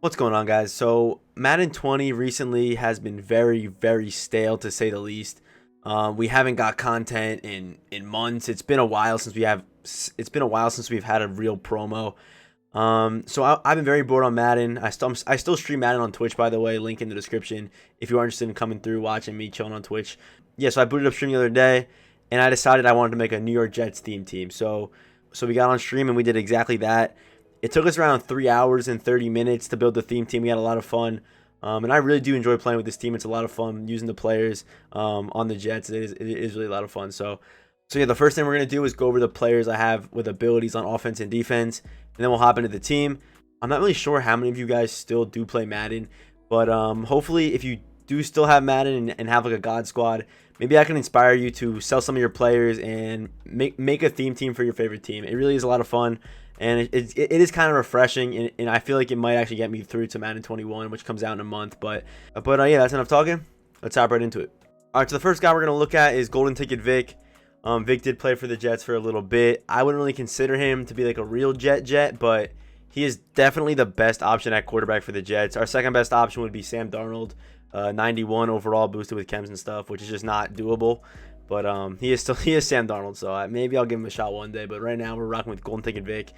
What's going on, guys? So Madden 20 recently has been very stale, to say the least. We haven't got content in months. It's been a while since we've had a real promo. I've been very bored on Madden. I still stream Madden on Twitch, by the way. Link in the description if you are interested in coming through, watching me chilling on Twitch. Yeah, so I booted up stream the other day, and I decided I wanted to make a New York Jets theme team. So we got on stream and we did exactly that. It took us around 3 hours and 30 minutes to build the theme team. We had a lot of fun. And I really do enjoy playing with this team. It's a lot of fun using the players on the Jets. It is really a lot of fun. So yeah, the first thing we're going to do is go over the players I have with abilities on offense and defense. And then we'll hop into the team. I'm not really sure how many of you guys still do play Madden. But hopefully if you do still have Madden and have like a God squad, maybe I can inspire you to sell some of your players and make a theme team for your favorite team. It really is a lot of fun. And it is kind of refreshing, and I feel like it might actually get me through to Madden 21, which comes out in a month. But yeah, that's enough talking. Let's hop right into it. All right, so the first guy we're going to look at is Golden Ticket Vic. Vic did play for the Jets for a little bit. I wouldn't really consider him to be like a real Jet, but he is definitely the best option at quarterback for the Jets. Our second best option would be Sam Darnold, 91 overall, boosted with chems and stuff, which is just not doable. But he is Sam Darnold, so maybe I'll give him a shot one day. But right now we're rocking with Golden Ticket Vic.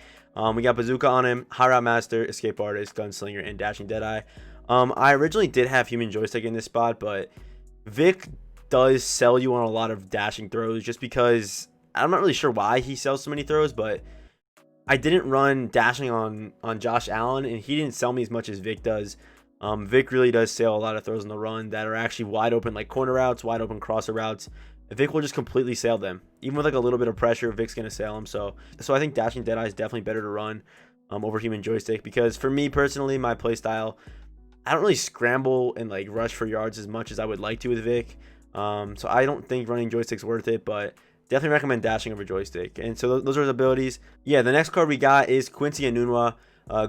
We got Bazooka on him, High Route Master, Escape Artist, Gunslinger, and Dashing Deadeye. I originally did have Human Joystick in this spot, but Vic does sell you on a lot of dashing throws just because I'm not really sure why he sells so many throws, but I didn't run dashing on Josh Allen, and he didn't sell me as much as Vic does. Vic really does sell a lot of throws in the run that are actually wide open, like corner routes, wide open crosser routes. Vic will just completely sail them. Even with like a little bit of pressure, Vic's going to sail them. So I think Dashing Deadeye is definitely better to run over Human Joystick, because for me personally, my play style, I don't really scramble and like rush for yards as much as I would like to with Vic. So I don't think running Joystick's worth it, but definitely recommend dashing over Joystick. And so those are his abilities. Yeah, the next card we got is Quincy Enunwa,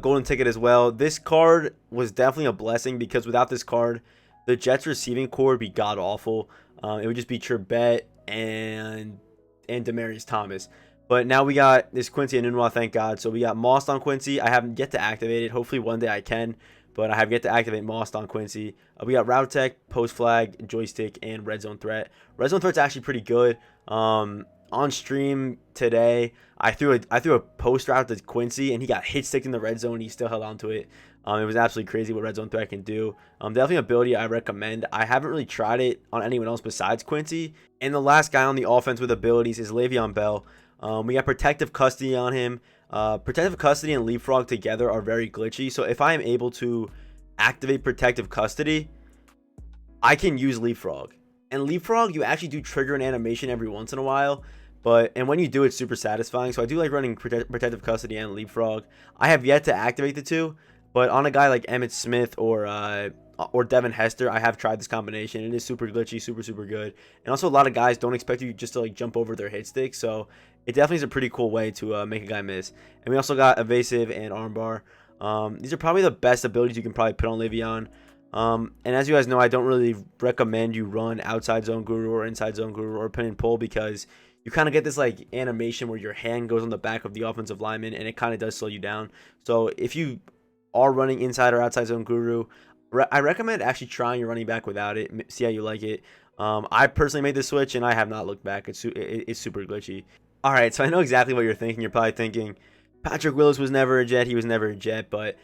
Golden Ticket as well. This card was definitely a blessing, because without this card, the Jets receiving core would be god awful. It would just be Trebet and Demaryius Thomas. But now we got this Quincy Enunwa, thank God. So we got Mossed on Quincy. I haven't yet to activate it. Hopefully one day I can, but I have yet to activate Mossed on Quincy. We got Route Tech, Post Flag, Joystick, and Red Zone Threat. Red Zone Threat's actually pretty good. On stream today, I threw a post route to Quincy, and he got hit stick in the red zone. And he still held on to it. It was absolutely crazy what Red Zone Threat can do. Definitely an ability I recommend. I haven't really tried it on anyone else besides Quincy. And the last guy on the offense with abilities is Le'Veon Bell. We got Protective Custody on him. Protective Custody and Leapfrog together are very glitchy. So if I am able to activate Protective Custody, I can use Leapfrog. And Leapfrog, you actually do trigger an animation every once in a while. And when you do, it's super satisfying. So I do like running Protective Custody and Leapfrog. I have yet to activate the two. But on a guy like Emmitt Smith or Devin Hester, I have tried this combination. It is super glitchy, super good. And also a lot of guys don't expect you just to like jump over their hit stick. So it definitely is a pretty cool way to make a guy miss. And we also got Evasive and Armbar. These are probably the best abilities you can probably put on Le'Veon. And as you guys know, I don't really recommend you run Outside Zone Guru or Inside Zone Guru or Pin and Pull, because you kind of get this like animation where your hand goes on the back of the offensive lineman, and it kind of does slow you down. So if you are running Inside or Outside Zone Guru, I recommend actually trying your running back without it. See how you like it. I personally made the switch, and I have not looked back. It's super glitchy. All right, so I know exactly what you're thinking. You're probably thinking, Patrick Willis was never a Jet. He was never a Jet, but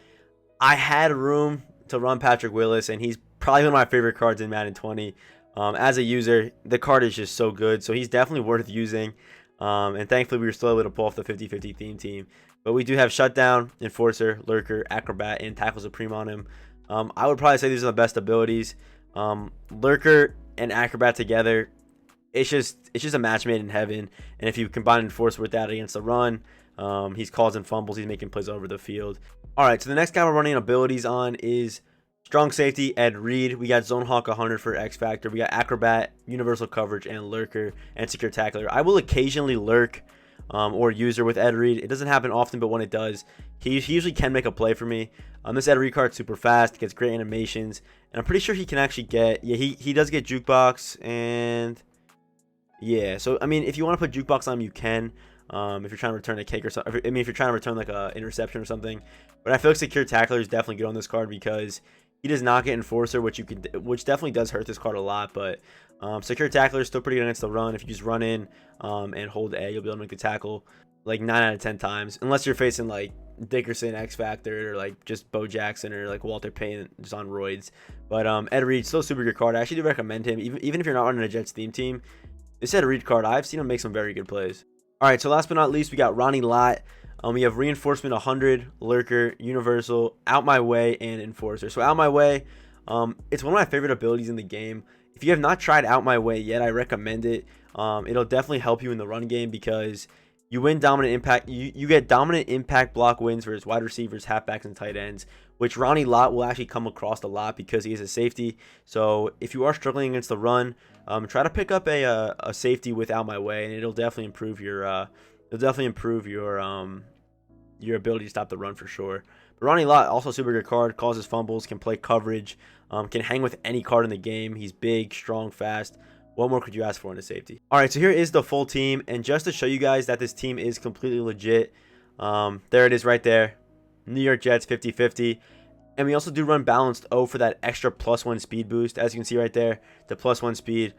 I had room to run Patrick Willis, and he's probably one of my favorite cards in Madden 20. As a user, the card is just so good, so he's definitely worth using. And thankfully, we were still able to pull off the 50-50 theme team. But we do have Shutdown, Enforcer, Lurker, Acrobat, and Tackle Supreme on him. I would probably say these are the best abilities. Lurker and Acrobat together, it's just a match made in heaven. And if you combine Enforcer with that against the run, he's causing fumbles. He's making plays all over the field. All right, so the next guy we're running abilities on is Strong Safety, Ed Reed. We got Zone Hawk 100 for X Factor. We got Acrobat, Universal Coverage, and Lurker, and Secure Tackler. I will occasionally lurk or user with Ed Reed. It doesn't happen often, but when it does, he usually can make a play for me. This Ed Reed card's super fast, gets great animations, and I'm pretty sure he can actually get, yeah, he does get Jukebox, and yeah, so I mean, if you want to put Jukebox on him, you can. If you're trying to return a kick or something. I mean, if you're trying to return like a interception or something. But I feel like Secure Tackler is definitely good on this card because he does not get Enforcer, which definitely does hurt this card a lot. But Secure Tackler is still pretty good against the run. If you just run in and hold A, you'll be able to make the tackle like 9 out of 10 times, unless you're facing like Dickerson, X Factor, or like just Bo Jackson or like Walter Payton just on roids. But Ed Reed, still a super good card. I actually do recommend him, even if you're not running a Jets theme team. This Ed Reed card, I've seen him make some very good plays. All right, so last but not least, we got Ronnie Lott. We have Reinforcement 100, Lurker, Universal, Out My Way, and Enforcer. So Out My Way, it's one of my favorite abilities in the game. If you have not tried Out My Way yet, I recommend it. It'll definitely help you in the run game because you win dominant impact. You get dominant impact block wins versus wide receivers, halfbacks, and tight ends, which Ronnie Lott will actually come across a lot because he is a safety. So if you are struggling against the run, try to pick up a safety with Out My Way, and it'll definitely improve your your ability to stop the run for sure. But Ronnie Lott, also a super good card, causes fumbles, can play coverage, can hang with any card in the game. He's big, strong, fast. What more could you ask for in a safety? All right, so here is the full team. And just to show you guys that this team is completely legit, there it is right there. New York Jets 50-50. And we also do run balanced O for that extra +1 speed boost. As you can see right there, the +1 speed.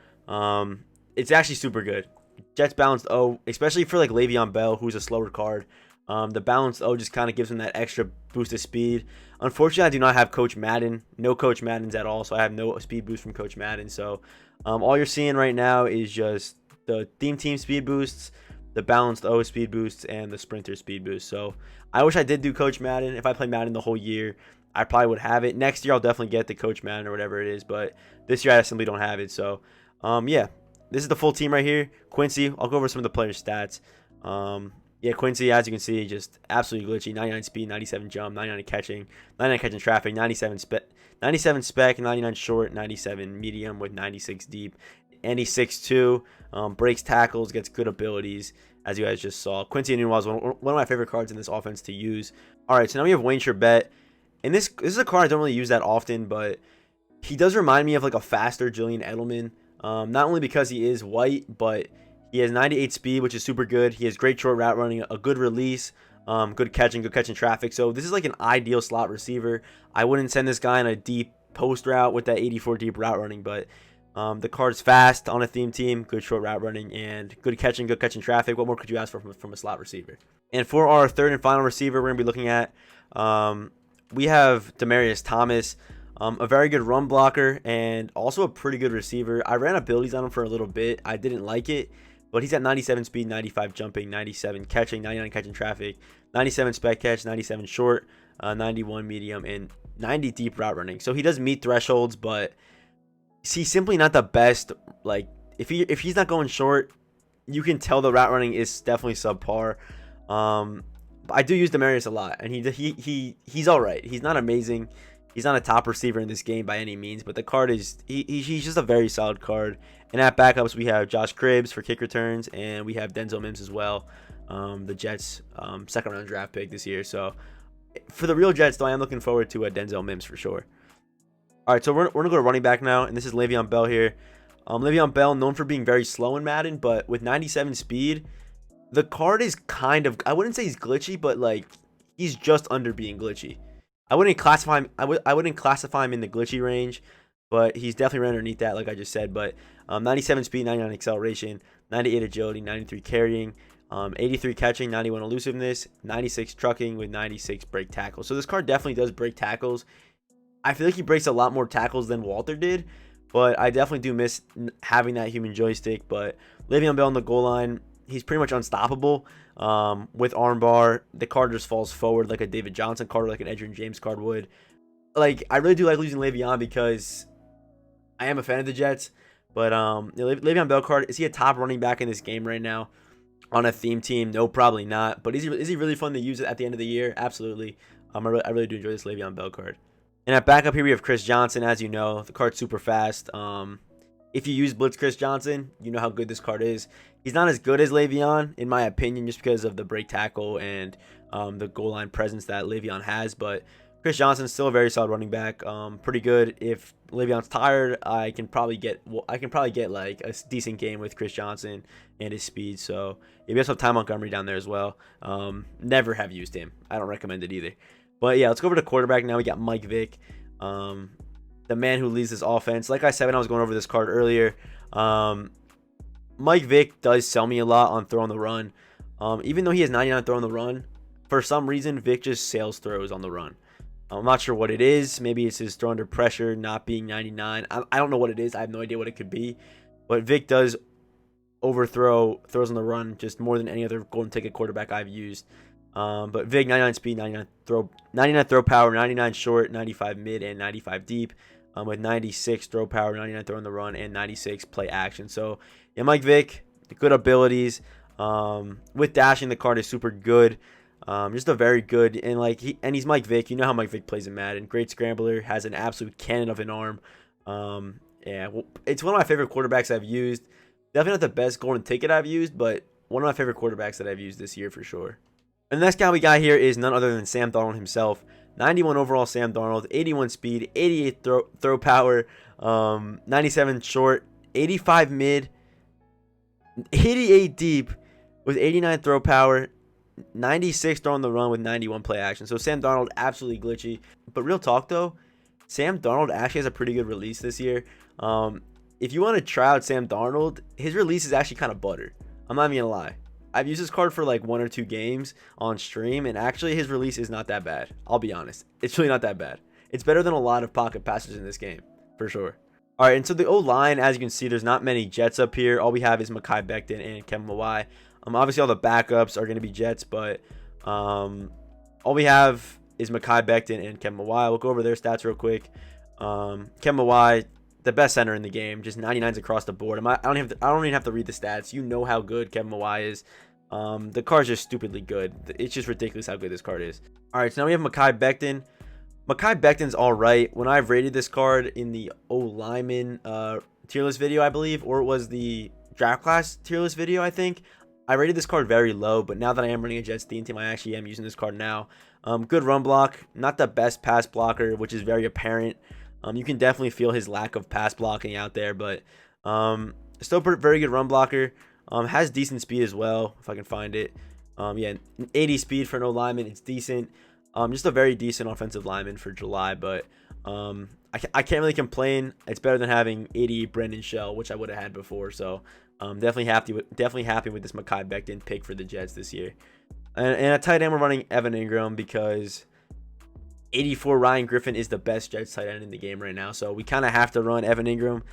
It's actually super good. Jets balanced O, especially for like Le'Veon Bell, who's a slower card. The balanced O just kind of gives him that extra boost of speed. Unfortunately, I do not have Coach Madden. No Coach Maddens at all, so I have no speed boost from Coach Madden. So all you're seeing right now is just the theme team speed boosts, the balanced O speed boosts, and the sprinter speed boost. So I wish I did do Coach Madden. If I played Madden the whole year, I probably would have it. Next year, I'll definitely get the Coach Madden or whatever it is. But this year, I simply don't have it. So yeah, this is the full team right here. Quincy, I'll go over some of the players' stats. Yeah, Quincy, as you can see, just absolutely glitchy. 99 speed, 97 jump, 99 catching, 99 catching traffic, 97 spec, 99 short, 97 medium with 96 deep. And he's 6'2", breaks tackles, gets good abilities, as you guys just saw. Quincy Enunwa is one of my favorite cards in this offense to use. All right, so now we have Wayne Charbet. And this is a card I don't really use that often, but he does remind me of like a faster Julian Edelman. Not only because he is white, but he has 98 speed, which is super good. He has great short route running, a good release, good catching traffic. So this is like an ideal slot receiver. I wouldn't send this guy on a deep post route with that 84 deep route running, but the card's fast on a theme team, good short route running, and good catching traffic. What more could you ask for from a slot receiver? And for our third and final receiver, we're going to be looking at, we have Demaryius Thomas. A very good run blocker and also a pretty good receiver. I ran abilities on him for a little bit. I didn't like it, but he's at 97 speed, 95 jumping, 97 catching, 99 catching traffic, 97 spec catch, 97 short, 91 medium, and 90 deep route running. So he does meet thresholds, but he's simply not the best. Like if he's not going short, you can tell the route running is definitely subpar. I do use Demaryius a lot, and he's all right. He's not amazing. He's not a top receiver in this game by any means, but the card is he's just a very solid card. And at backups, we have Josh Cribbs for kick returns, and we have Denzel Mims as well, the Jets' second-round draft pick this year. So for the real Jets, though, I am looking forward to a Denzel Mims for sure. All right, so we're going to go to running back now, and this is Le'Veon Bell here. Le'Veon Bell, known for being very slow in Madden, but with 97 speed, the card is kind of, I wouldn't say he's glitchy, but like he's just under being glitchy. I wouldn't classify him. I wouldn't classify him in the glitchy range, but he's definitely right underneath that, like I just said. But 97 speed, 99 acceleration, 98 agility, 93 carrying, 83 catching, 91 elusiveness, 96 trucking with 96 break tackles. So this card definitely does break tackles. I feel like he breaks a lot more tackles than Walter did, but I definitely do miss having that human joystick. But Le'Veon Bell on the goal line, he's pretty much unstoppable. With armbar, the card just falls forward like a David Johnson card, or like an Edgerrin James card would. Like, I really do like losing Le'Veon because I am a fan of the Jets. But Le'Veon Bell card, is he a top running back in this game right now on a theme team? No, probably not. But is he really fun to use at the end of the year? Absolutely. I really do enjoy this Le'Veon Bell card. And at backup here, we have Chris Johnson. As you know, the card's super fast. If you use Blitz Chris Johnson, you know how good this card is. He's not as good as Le'Veon, in my opinion, just because of the break tackle and the goal line presence that Le'Veon has. But Chris Johnson's still a very solid running back. Pretty good. If Le'Veon's tired, I can probably get like a decent game with Chris Johnson and his speed. So if you also have Ty Montgomery down there as well, never have used him. I don't recommend it either. But yeah, let's go over to quarterback now. We got Mike Vick, the man who leads this offense. Like I said when I was going over this card earlier, Mike Vick does sell me a lot on throwing the run. Even though he has 99 throwing the run, for some reason Vick just sails throws on the run. I'm not sure what it is. Maybe it's his throw under pressure, not being 99. I don't know what it is. I have no idea what it could be. But Vic does overthrow throws on the run just more than any other golden ticket quarterback I've used. But Vic, 99 speed, 99 throw power, 99 short, 95 mid, and 95 deep. With 96 throw power, 99 throw on the run, and 96 play action. So yeah, Mike Vick, good abilities. With dashing, the card is super good. Just a very good, and he's Mike Vick. You know how Mike Vick plays in Madden. Great scrambler, has an absolute cannon of an arm. Yeah, it's one of my favorite quarterbacks I've used. Definitely not the best golden ticket I've used, but one of my favorite quarterbacks that I've used this year for sure. And the next guy we got here is none other than Sam Darnold himself. 91 overall Sam Darnold, 81 speed, 88 throw power, 97 short, 85 mid, 88 deep with 89 throw power, 96 throwing the run with 91 play action. So Sam Darnold, absolutely glitchy. But real talk though, Sam Darnold actually has a pretty good release this year. If you want to try out Sam Darnold, his release is actually kind of butter. I'm not even gonna lie. I've used this card for like 1 or 2 games on stream, and actually his release is not that bad. I'll be honest. It's really not that bad. It's better than a lot of pocket passers in this game, for sure. All right, and so the O-line, as you can see, there's not many Jets up here. All we have is Mekhi Becton and Kevin Mawai. Obviously, all the backups are going to be Jets, but all we have is Mekhi Becton and Kevin Mawai. We'll go over their stats real quick. Kevin Mawai, the best center in the game, just 99s across the board. I don't even have to read the stats. You know how good Kevin Mawai is. The card's just stupidly good. It's just ridiculous how good this card is. All right, so now we have Mekhi Becton. Mekhi Becton's all right. When I've rated this card in the O-Lineman tier list video, I believe, or it was the draft class tier list video, I think, I rated this card very low, but now that I am running a Jets theme team, I actually am using this card now. Good run block, not the best pass blocker, which is very apparent. You can definitely feel his lack of pass blocking out there, but still very good run blocker. Has decent speed as well, if I can find it. Yeah, 80 speed for no lineman, it's decent. Just a very decent offensive lineman for July, but I can't really complain. It's better than having 80 Brendan Shell, which I would have had before. So definitely happy with this Mekhi Becton pick for the Jets this year. And at tight end, we're running Evan Ingram because 84 Ryan Griffin is the best Jets tight end in the game right now. So we kind of have to run Evan Ingram.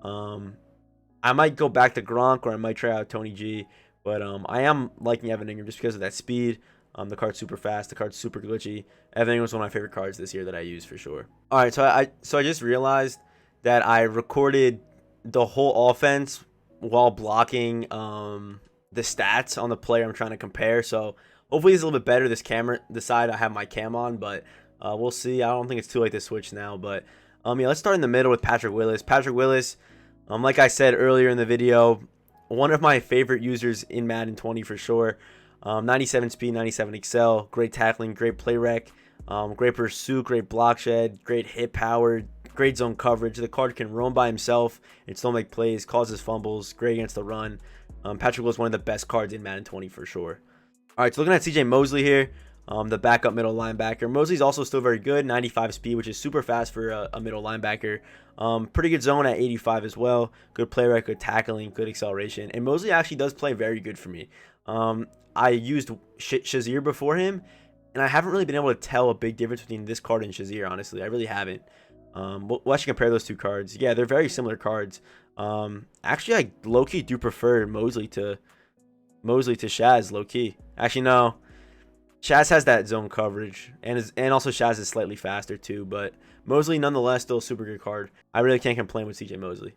I might go back to Gronk, or I might try out Tony G. But I am liking Evan Ingram just because of that speed. The card's super fast. The card's super glitchy. Evan Ingram's one of my favorite cards this year that I use for sure. All right, so I just realized that I recorded the whole offense while blocking the stats on the player I'm trying to compare. So hopefully it's a little bit better. This side I have my cam on, but we'll see. I don't think it's too late to switch now. But yeah, let's start in the middle with Patrick Willis. Patrick Willis, like I said earlier in the video, one of my favorite users in Madden 20 for sure. 97 speed, 97 excel, great tackling, great play rec, great pursuit, great block shed, great hit power, great zone coverage. The card can roam by himself and still make plays, causes fumbles, great against the run. Patrick Willis, one of the best cards in Madden 20 for sure. All right, so looking at CJ Mosley here, the backup middle linebacker. Mosley's also still very good, 95 speed, which is super fast for a middle linebacker. Pretty good zone at 85 as well. Good play rec, good tackling, good acceleration. And Mosley actually does play very good for me. I used Shazier before him, and I haven't really been able to tell a big difference between this card and Shazier, honestly. I really haven't. We'll actually compare those two cards. Yeah, they're very similar cards. Actually, I low-key do prefer Mosley to Shaz, low-key. Actually, no. Shaz has that zone coverage, and also Shaz is slightly faster too, but Mosley, nonetheless, still a super good card. I really can't complain with CJ Mosley.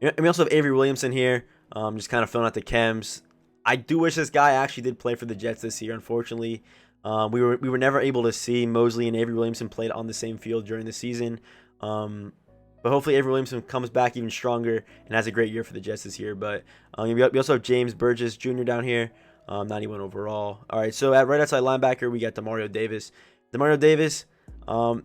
And we also have Avery Williamson here, just kind of filling out the chems. I do wish this guy actually did play for the Jets this year. Unfortunately, we were never able to see Mosley and Avery Williamson played on the same field during the season. But hopefully Avery Williamson comes back even stronger and has a great year for the Jets this year. But we also have James Burgess Jr. down here, 91 overall. All right, so at right outside linebacker, we got Demario Davis. Demario Davis,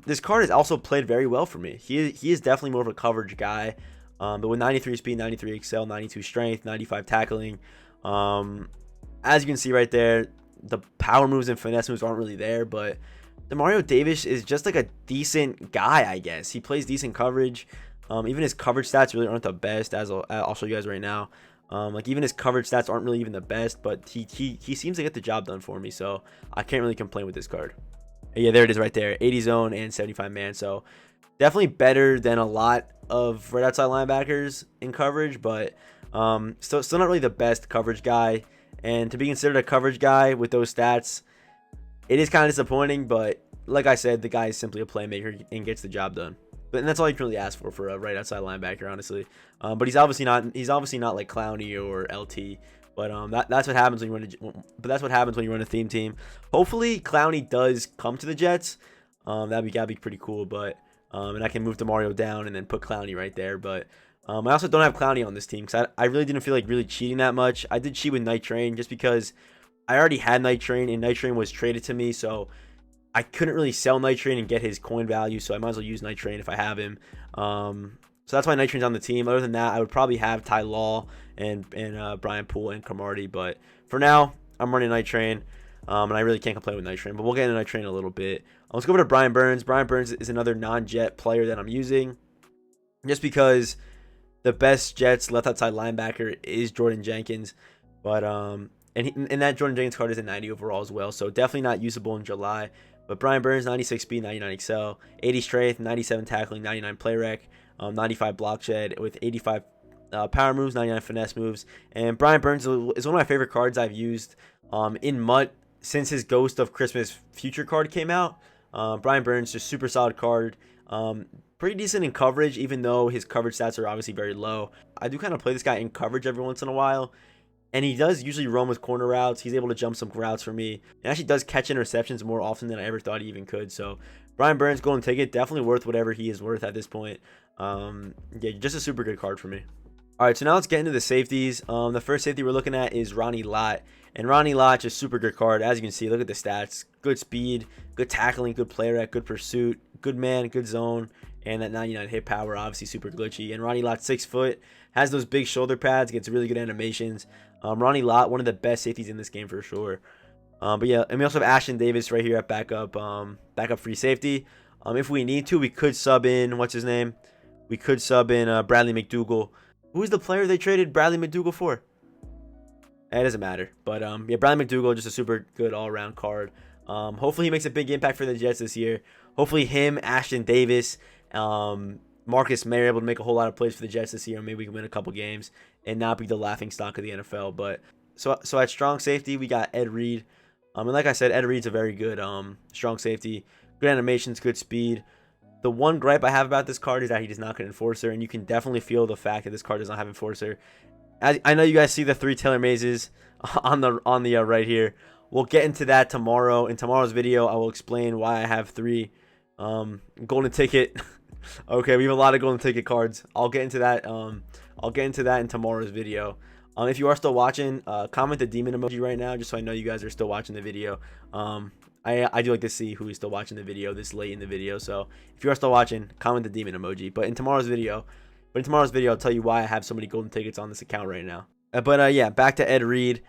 This card has also played very well for me. He is definitely more of a coverage guy. But with 93 speed, 93 excel, 92 strength, 95 tackling. As you can see right there, the power moves and finesse moves aren't really there, but Demario Davis is just like a decent guy, I guess. He plays decent coverage. Even his coverage stats really aren't the best, as I'll show you guys right now. Like even his coverage stats aren't really even the best, but he seems to get the job done for me, so I can't really complain with this card. Yeah, there it is right there, 80 zone and 75 man. So definitely better than a lot of right outside linebackers in coverage, but still not really the best coverage guy. And to be considered a coverage guy with those stats, it is kind of disappointing. But like I said, the guy is simply a playmaker and gets the job done. And that's all you can really ask for a right outside linebacker, honestly. But he's obviously not like Clowney or LT. But that's what happens when you run a theme team. Hopefully Clowney does come to the Jets. That'd be pretty cool. But and I can move DeMario down and then put Clowney right there. But I also don't have Clowney on this team because I really didn't feel like really cheating that much. I did cheat with Night Train just because I already had Night Train and Night Train was traded to me, so I couldn't really sell Night Train and get his coin value, so I might as well use Night Train if I have him. So that's why Night Train's on the team. Other than that, I would probably have Ty Law and Brian Poole and Cromartie, but for now, I'm running Night Train, and I really can't complain with Night Train, but we'll get into Night Train in a little bit. Let's go over to Brian Burns. Brian Burns is another non-Jet player that I'm using just because the best Jets left outside linebacker is Jordan Jenkins, but and that Jordan Jenkins card is a 90 overall as well, so definitely not usable in July. But Brian Burns, 96 speed, 99 excel, 80 strength, 97 tackling, 99 play rec, 95 block shed with 85 power moves, 99 finesse moves. And Brian Burns is one of my favorite cards I've used in MUT since his Ghost of Christmas Future card came out. Brian Burns, just super solid card. Pretty decent in coverage, even though his coverage stats are obviously very low. I do kind of play this guy in coverage every once in a while, and he does usually roam with corner routes. He's able to jump some routes for me, and actually does catch interceptions more often than I ever thought he even could. So Brian Burns, golden ticket, definitely worth whatever he is worth at this point. Yeah, just a super good card for me. All right, so now let's get into the safeties. The first safety we're looking at is Ronnie Lott. And Ronnie Lott, just super good card. As you can see, look at the stats. Good speed, good tackling, good play rec, good pursuit, good man, good zone, and that 99 hit power, obviously super glitchy. And Ronnie Lott, 6 foot, has those big shoulder pads, gets really good animations. Ronnie Lott, one of the best safeties in this game for sure. But yeah, and we also have Ashton Davis right here at backup free safety. If we need to, we could sub in, what's his name? We could sub in Bradley McDougall. Who's the player they traded Bradley McDougall for? It doesn't matter. But yeah, Bradley McDougall, just a super good all-around card. Hopefully he makes a big impact for the Jets this year. Hopefully him, Ashton Davis, Marcus May are able to make a whole lot of plays for the Jets this year. Maybe we can win a couple games and not be the laughing stock of the NFL. But so at strong safety, we got Ed Reed. And like I said, Ed Reed's a very good strong safety. Good animations, good speed. The one gripe I have about this card is that he does not get Enforcer, and you can definitely feel the fact that this card does not have Enforcer. I know you guys see the 3 Taylor Mazes on the right here. We'll get into that tomorrow. In tomorrow's video, I will explain why I have 3 golden ticket. Okay, we have a lot of golden ticket cards. I'll get into that. I'll get into that in tomorrow's video. If you are still watching, comment the demon emoji right now, just so I know you guys are still watching the video. I do like to see who is still watching the video this late in the video. So if you are still watching, comment the demon emoji. But in tomorrow's video, I'll tell you why I have so many golden tickets on this account right now. Yeah, back to Ed Reed.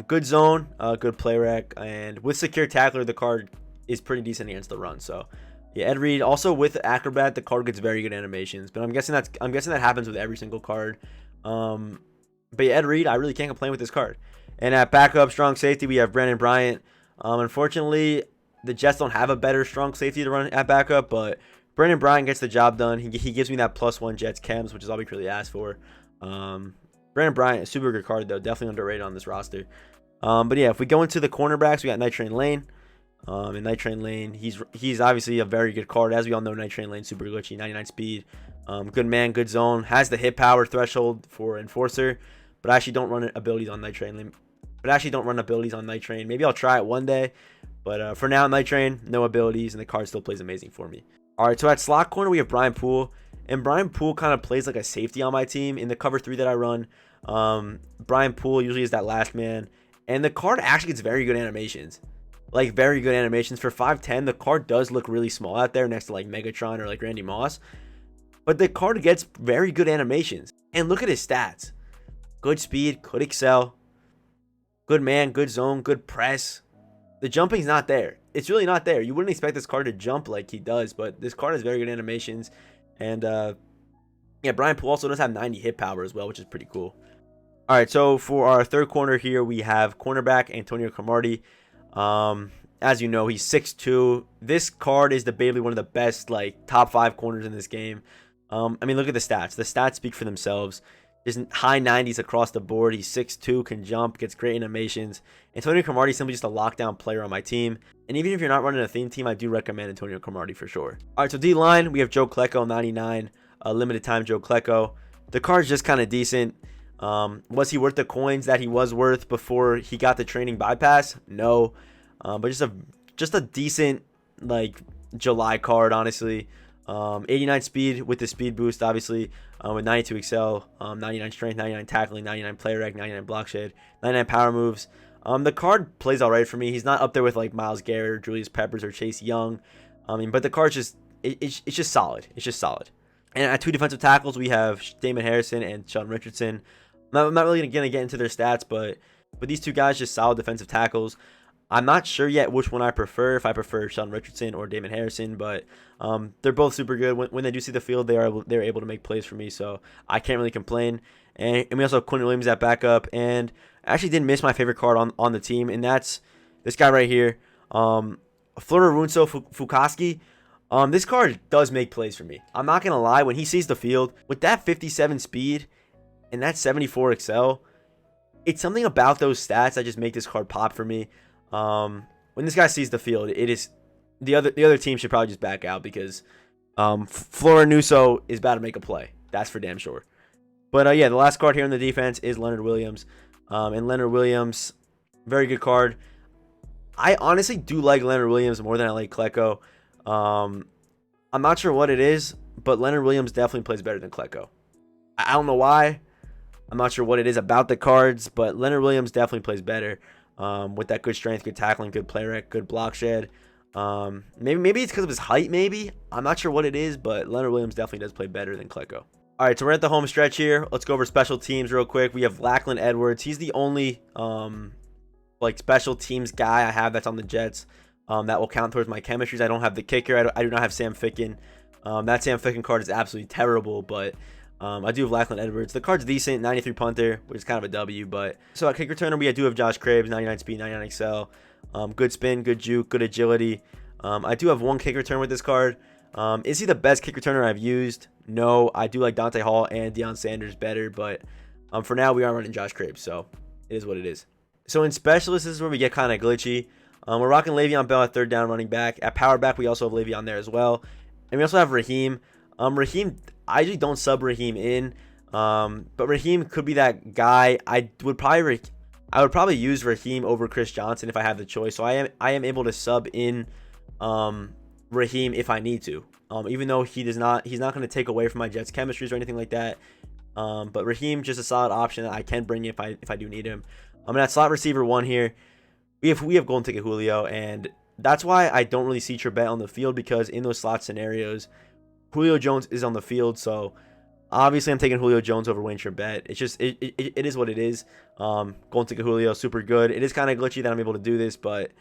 Good zone, good play rec, and with secure tackler, the card is pretty decent against the run. So yeah, Ed Reed. Also with Acrobat, the card gets very good animations. But I'm guessing that happens with every single card. But yeah, Ed Reed, I really can't complain with this card. And at backup strong safety, we have Brandon Bryant. Unfortunately, the Jets don't have a better strong safety to run at backup, but Brandon Bryant gets the job done. He gives me that +1 Jets chems, which is all we really asked for. Brandon Bryant, a super good card though, definitely underrated on this roster. But yeah, if we go into the cornerbacks, we got Night Train Lane. And Night Train Lane, he's obviously a very good card. As we all know, Night Train Lane, super glitchy, 99 speed. Good man, good zone. Has the hit power threshold for Enforcer, but I actually don't run abilities on Night Train Lane. Maybe I'll try it one day. But for now, Night Train, no abilities, and the card still plays amazing for me. All right, so at slot corner, we have Brian Poole. And Brian Poole kind of plays like a safety on my team. In the cover 3 that I run, Brian Poole usually is that last man. And the card actually gets very good animations. like very good animations. For 5'10", the card does look really small out there next to like Megatron or like Randy Moss. But the card gets very good animations. And look at his stats. Good speed, good excel, good man, good zone, good press. The jumping's not there. It's really not there. You wouldn't expect this card to jump like he does, but this card has very good animations. And yeah, Brian Poole also does have 90 hit power as well, which is pretty cool. All right, so for our third corner here, we have cornerback Antonio Cromartie. As you know, he's 6'2". This card is debatably one of the best, like, top 5 corners in this game. I mean, look at the stats. The stats speak for themselves. There's high 90s across the board. He's 6'2", can jump, gets great animations. Antonio Cromartie is simply just a lockdown player on my team. And even if you're not running a theme team, I do recommend Antonio Cromartie for sure. All right, so D-line, we have Joe Klecko, 99. Limited time Joe Klecko. The card's just kind of decent. Was he worth the coins that he was worth before he got the training bypass? No. But just a decent, like, July card, honestly. 89 speed with the speed boost, obviously, with 92 excel, 99 strength, 99 tackling, 99 play rec, 99 block shed, 99 power moves. The card plays all right for me. He's not up there with like Myles Garrett or Julius Peppers or Chase Young. But the card's just it's just solid. It's just solid. And at 2 defensive tackles, we have Damon Harrison and Sheldon Richardson. I'm not really gonna get into their stats, but these two guys just solid defensive tackles. I'm not sure yet which one I prefer, if I prefer Sheldon Richardson or Damon Harrison, but they're both super good. When they do see the field, they're able to make plays for me, so I can't really complain. And we also have Quinn Williams at backup, and I actually didn't miss my favorite card on the team, and that's this guy right here, Flora Runso Fukaski. This card does make plays for me. I'm not gonna lie, when he sees the field with that 57 speed and that 74 excel, it's something about those stats that just make this card pop for me. When this guy sees the field, it is the other team should probably just back out, because Flora Nuso is about to make a play. That's for damn sure. But yeah, the last card here on the defense is Leonard Williams. And Leonard Williams, very good card. I honestly do like Leonard Williams more than I like Klecko. I'm not sure what it is, but Leonard Williams definitely plays better than Klecko. I don't know why. I'm not sure what it is about the cards, but Leonard Williams definitely plays better. With that good strength, good tackling, good play rec, good block shed. Maybe it's because of his height, maybe. I'm not sure what it is, but Leonard Williams definitely does play better than Klecko. All right, so we're at the home stretch here. Let's go over special teams real quick. We have Lackland Edwards. He's the only like special teams guy I have that's on the Jets that will count towards my chemistries. I don't have the kicker. I do not have Sam Ficken. That Sam Ficken card is absolutely terrible, but I do have Lackland Edwards. The card's decent, 93 punter, which is kind of a W. But so at kick returner, we do have Josh Krabs, 99 speed, 99 excel. Good spin, good juke, good agility. I do have one kick return with this card. Is he the best kick returner I've used? No. I do like Dante Hall and Deion Sanders better, but for now we are running Josh Krabs, so it is what it is. So in specialists, this is where we get kind of glitchy. We're rocking Le'Veon Bell at third down running back. At power back, we also have Le'Veon there as well. And we also have Raheem. Raheem, I usually don't sub Raheem in, but Raheem could be that guy. I would probably use Raheem over Chris Johnson if I have the choice. So I am able to sub in Raheem if I need to. Even though he's not going to take away from my Jets chemistries or anything like that. But Raheem, just a solid option that I can bring if I do need him. I'm at slot receiver 1 here. We have Golden Ticket Julio, and that's why I don't really see Trebet on the field, because in those slot scenarios, Julio Jones is on the field. So obviously I'm taking Julio Jones over Wayne Trebet. It's just it is what it is. Golden Ticket Julio, super good. It is kind of glitchy that I'm able to do this, but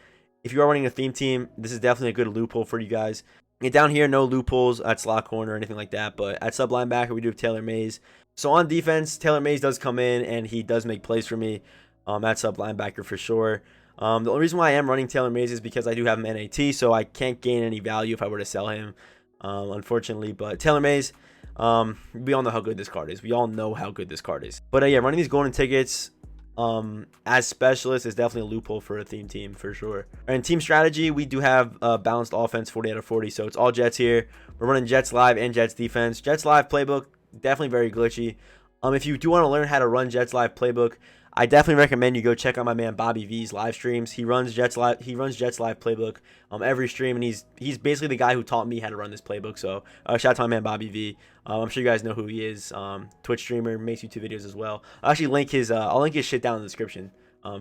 if you are running a theme team, this is definitely a good loophole for you guys. And down here, no loopholes at slot corner or anything like that, but at sub linebacker, we do have Taylor Mays. So on defense, Taylor Mays does come in, and he does make plays for me at sub linebacker for sure. The only reason why I am running Taylor Mays is because I do have him NAT, so I can't gain any value if I were to sell him, unfortunately. But Taylor Mays, we all know how good this card is. We all know how good this card is. But yeah, running these golden tickets as specialists is definitely a loophole for a theme team for sure. And team strategy, we do have balanced offense 40 out of 40, so it's all Jets here. We're running Jets live and Jets defense. Jets live playbook, definitely very glitchy. If you do want to learn how to run Jets live playbook, I definitely recommend you go check out my man Bobby V's live streams. He runs Jets live playbook every stream, and he's basically the guy who taught me how to run this playbook. So shout out to my man Bobby V. I'm sure you guys know who he is. Twitch streamer, makes YouTube videos as well. I'll actually link his I'll link his shit down in the description.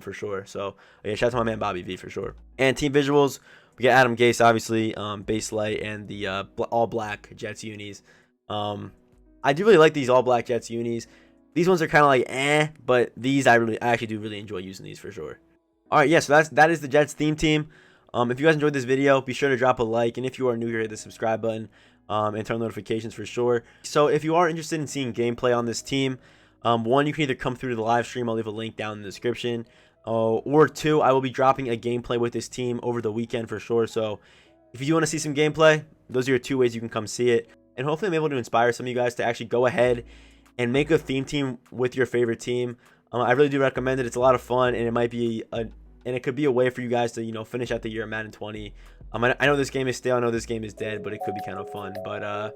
for sure. So yeah, shout out to my man Bobby V for sure. And team visuals, we got Adam Gase, obviously, base light, and the all black Jets unis. I do really like these all black Jets unis. These ones are kind of like but these I actually do really enjoy using these for sure. All right, yeah, so that is the Jets theme team. If you guys enjoyed this video, be sure to drop a like, and if you are new here, hit the subscribe button and turn on notifications for sure. So if you are interested in seeing gameplay on this team, one, you can either come through to the live stream. I'll leave a link down in the description. Or two, I will be dropping a gameplay with this team over the weekend for sure. So if you do want to see some gameplay, those are your two ways you can come see it. And hopefully I'm able to inspire some of you guys to actually go ahead and make a theme team with your favorite team. I really do recommend it. It's a lot of fun, and it might be and it could be a way for you guys to, finish out the year at Madden 20. I know this game is stale. I know this game is dead, but it could be kind of fun. But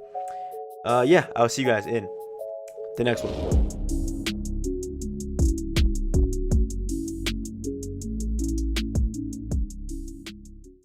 yeah, I'll see you guys in the next one.